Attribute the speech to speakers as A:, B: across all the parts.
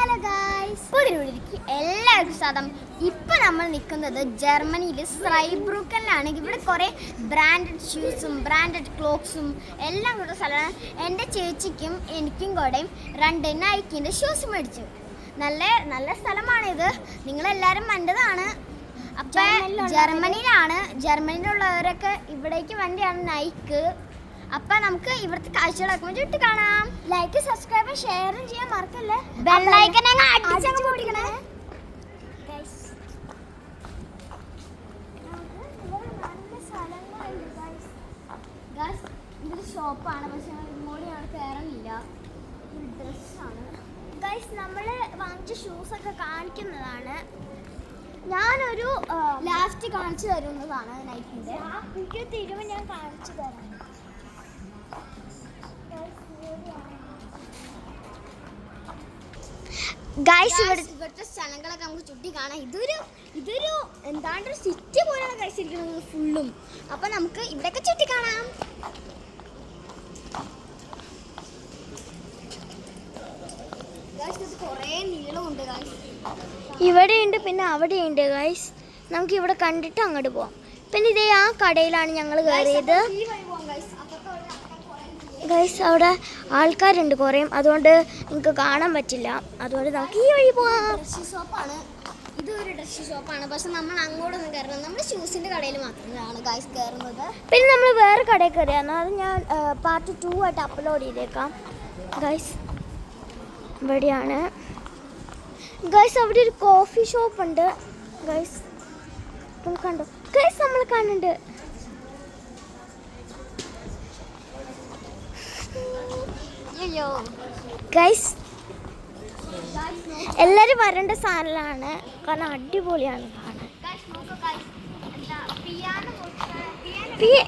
A: Hello guys, പുതിയൊരുക്ക് എല്ലാവർക്കും സ്വാഗതം. ഇപ്പം നമ്മൾ നിൽക്കുന്നത് ജർമ്മനിയിൽ സ്രൈബ്രൂക്കനിലാണ്. ഇവിടെ കുറേ ബ്രാൻഡഡ് ഷൂസും ബ്രാൻഡഡ് ക്ലോക്സും എല്ലാം കൂടെ സ്ഥലമാണ്. എൻ്റെ ചേച്ചിക്കും എനിക്കും കൂടെ 2 നൈക്കിൻ്റെ ഷൂസ് മേടിച്ചു. നല്ല നല്ല സ്ഥലമാണിത്, നിങ്ങളെല്ലാവരും കണ്ടതാണ്. അപ്പം ജർമ്മനിയിലുള്ളവരൊക്കെ ഇവിടേക്ക് വേണ്ടിയാണ് നൈക്ക്. അപ്പം നമുക്ക് ഇവിടുത്തെ കാഴ്ചകളൊക്കെ ചുറ്റി കാണാം. ലൈക്ക് സബ്സ്ക്രൈബ് ഷെയറും ചെയ്യാൻ മറക്കല്ലേ. ബെല്ലൈക്കൺ അടിച്ചങ്ങ് പൊട്ടിക്കണേ. ഇതൊരു ഷോപ്പാണ്, പക്ഷെ ഇങ്ങോട്ട് ഞങ്ങൾ കയറുന്നില്ല. ഒരു ഡ്രസ്സാണ് ഗൈസ്. നമ്മൾ വാങ്ങിച്ച ഷൂസൊക്കെ കാണിക്കുന്നതാണ്. ഞാനൊരു ലാസ്റ്റ് കാണിച്ചു തരുന്നതാണ് നൈക്കിൻ്റെ. എനിക്ക് തരുമ്പോൾ ഞാൻ കാണിച്ചു തരാം. ഗൈസ്, ഇവിടുത്തെ സ്ഥലങ്ങളൊക്കെ നമുക്ക് ചുറ്റി കാണാം. ഇതൊരു എന്താണ്ടൊരു സിറ്റി പോലെയാണ് ഗൈസ് ഇരിക്കുന്നത് ഫുള്ളും. അപ്പം നമുക്ക് ഇവിടെയൊക്കെ ചുറ്റി കാണാം. കുറേ നീളമുണ്ട് ഗൈസ്. ഇവിടെയുണ്ട്, പിന്നെ അവിടെയുണ്ട് ഗൈസ്. നമുക്ക് ഇവിടെ കണ്ടിട്ട് അങ്ങോട്ട് പോവാം. പിന്നെ ഇതേ ആ കടയിലാണ് ഞങ്ങൾ കയറിയത് ഗൈസ്. അവിടെ ആൾക്കാരുണ്ട് കുറേ, അതുകൊണ്ട് നിങ്ങൾക്ക് കാണാൻ പറ്റില്ല. അതുകൊണ്ട് നമുക്ക് ഈ വഴി പോവാം. ഡ്രസ് ഷോപ്പാണ്, ഇതൊരു ഡ്രസ് ഷോപ്പാണ്. പക്ഷെ നമ്മൾ അങ്ങോട്ടൊന്നും കയറുന്നത് നമ്മുടെ ഷൂസിൻ്റെ കടയിൽ മാത്രമാണ് ഗൈസ് കയറുന്നത്. പിന്നെ നമ്മൾ വേറെ കടയിൽ കയറിയാണ്, അത് ഞാൻ പാർട്ട് 2 ആയിട്ട് അപ്ലോഡ് ചെയ്തേക്കാം ഗൈസ്. ഇവിടെയാണ് ഗൈസ്. അവിടെ ഒരു കോഫി ഷോപ്പ് ഉണ്ട് ഗൈസ്, കണ്ടോ ഗൈസ്? നമ്മൾ കാണുന്നുണ്ട്. ഗൈസ്, എല്ലാവരും വരേണ്ട സ്ഥലമാണ്, കാരണം അടിപൊളിയാണ് കാണാൻ.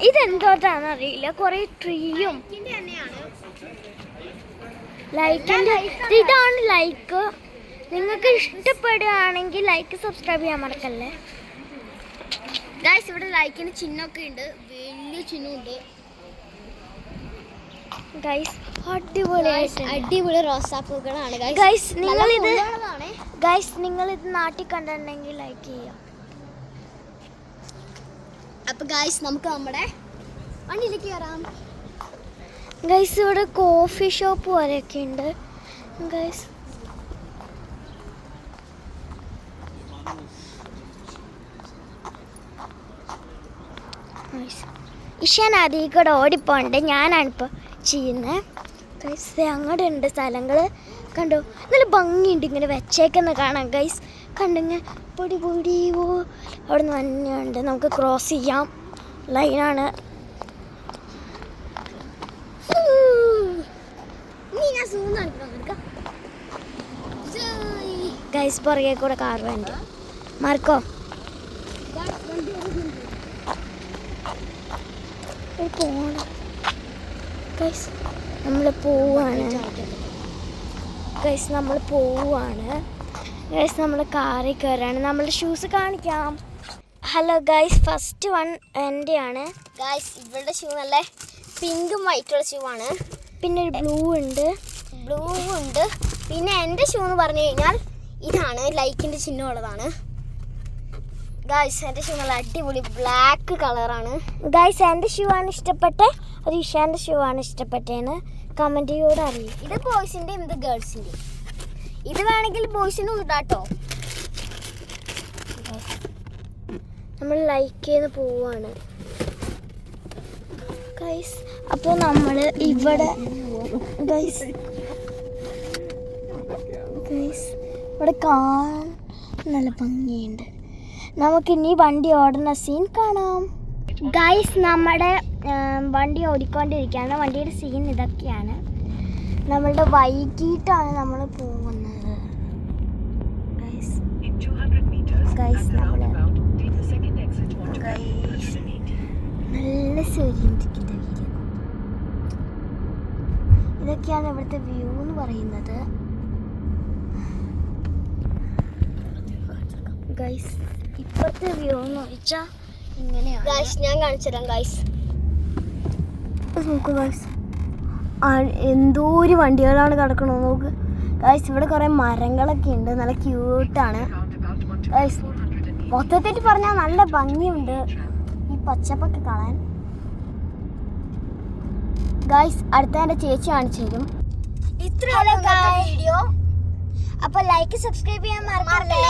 A: ഇതെന്തോട്ടാണെന്ന് അറിയില്ല, കുറേ ട്രീയും ലൈക്കിൻ്റെ. ഇതാണ് ലൈക്ക്. നിങ്ങൾക്ക് ഇഷ്ടപ്പെടുകയാണെങ്കിൽ ലൈക്ക് സബ്സ്ക്രൈബ് ചെയ്യാൻ മറക്കല്ലേ ഗൈസ്. ഇവിടെ ലൈക്കിന് ചിഹ്നമൊക്കെ ഉണ്ട്, വലിയ ചിഹ്നമുണ്ട് ഗൈസ്. അടിപൊളി റോസാപ്പൂക്കളാണ് ഗൈസ്. നിങ്ങളിത് നാട്ടിൽ കണ്ടിട്ടുണ്ടെങ്കിൽ ലൈക്ക് ചെയ്യാം. അപ്പൊ ഗൈസ്, നമുക്ക് നമ്മുടെ വണ്ടിയിലേക്ക് കയറാം ഗൈസ്. ഇവിടെ കോഫി ഷോപ്പ് വരെയൊക്കെ ഉണ്ട് ഗൈസ്. ഇഷാൻ അതിൽ കൂടെ ഓടിപ്പോണ്ട്, ഞാനാണിപ്പോൾ ചെയ്യുന്നത് ഗൈസ്. അങ്ങോട്ട് ഉണ്ട് സ്ഥലങ്ങൾ കണ്ടോ, നല്ല ഭംഗിയുണ്ട് ഇങ്ങനെ വെച്ചേക്കുന്ന കാണാം ഗൈസ്. കണ്ടിങ്ങനെ പൊടി പൊടി പോ. അവിടെ നിന്ന് മഞ്ഞുണ്ട്, നമുക്ക് ക്രോസ് ചെയ്യാം. ലൈനാണ് ഗൈസ്. പുറകെ കൂടെ കാർ വേണ്ടി മാർക്കോ പോണം ഗൈസ്. നമ്മൾ പോവാണ് ഗൈസ്, നമ്മൾ കാറിൽ കയറാണ്. നമ്മളുടെ ഷൂസ് കാണിക്കാം. ഹലോ ഗൈസ്, ഫസ്റ്റ് വൺ എൻ്റെയാണ് ഗൈസ്. ഇവളുടെ ഷൂ നല്ല പിങ്കും വൈറ്റുള്ള ഷൂ ആണ്. പിന്നെ ഒരു ബ്ലൂ ഉണ്ട്. പിന്നെ എൻ്റെ ഷൂ എന്ന് പറഞ്ഞു കഴിഞ്ഞാൽ ഇതാണ്, ലൈക്കിൻ്റെ ചിഹ്നമുള്ളതാണ് ഗൈസ്. എൻ്റെ ഷൂ നല്ല അടിപൊളി ബ്ലാക്ക് കളറാണ് ഗൈസ്. എൻ്റെ ഷൂ ആണ് ഇഷ്ടപ്പെട്ടെ, അത് ഇഷാൻ്റെ ഷൂ ആണ് ഇഷ്ടപ്പെട്ടേന്ന് കമൻറ്റിലൂടെ അറിയും. ഇത് ബോയ്സിൻ്റെ, ഇത് ഗേൾസിൻ്റെ. ഇത് വേണമെങ്കിൽ ബോയ്സിനും ഇടാട്ടോ. നമ്മൾ ലൈക്ക് ചെയ്ത് പോവാണ് ഗൈസ്. അപ്പോൾ നമ്മൾ ഇവിടെ ഗൈസ് ഇവിടെ കാണാൻ നല്ല ഭംഗിയുണ്ട്. നമുക്കിനി വണ്ടി ഓടുന്ന സീൻ കാണാം ഗൈസ്. നമ്മുടെ വണ്ടി ഓടിക്കൊണ്ടിരിക്കുകയാണ്. വണ്ടിയുടെ സീൻ ഇതൊക്കെയാണ്. നമ്മളുടെ വൈകിട്ടാണ് നമ്മൾ പോകുന്നത് ഗൈസ്. നല്ല സൂര്യൻ്റെ വീഡിയോ. ഇതൊക്കെയാണ് ഇവിടുത്തെ വ്യൂ എന്ന് പറയുന്നത് ഗൈസ്. ഇപ്പോഴത്തെ വ്യൂ എന്ന് വെച്ചാൽ ഇങ്ങനെയാണ് ഗൈസ്. ഞാൻ കാണിച്ചു തരാം ഗൈസ്. നോക്കൂ ഗൈസ്, എന്തോ ഒരു വണ്ടികളാണ് കിടക്കണത് നോക്ക്. ഗൈസ് ഇവിടെ കുറേ മരങ്ങളൊക്കെ ഉണ്ട്, നല്ല ക്യൂട്ടാണ് ഗൈസ്. മൊത്തത്തിൽ പറഞ്ഞാൽ നല്ല ഭംഗിയുണ്ട് ഈ പച്ചപ്പൊക്കെ കാണാൻ. ഗൈസ് അടുത്ത എൻ്റെ ചേച്ചി കാണിച്ചു തരും. ഇത്രയുള്ള വീഡിയോ. അപ്പോൾ ലൈക്ക് സബ്സ്ക്രൈബ് ചെയ്യാൻ മറക്കല്ലേ.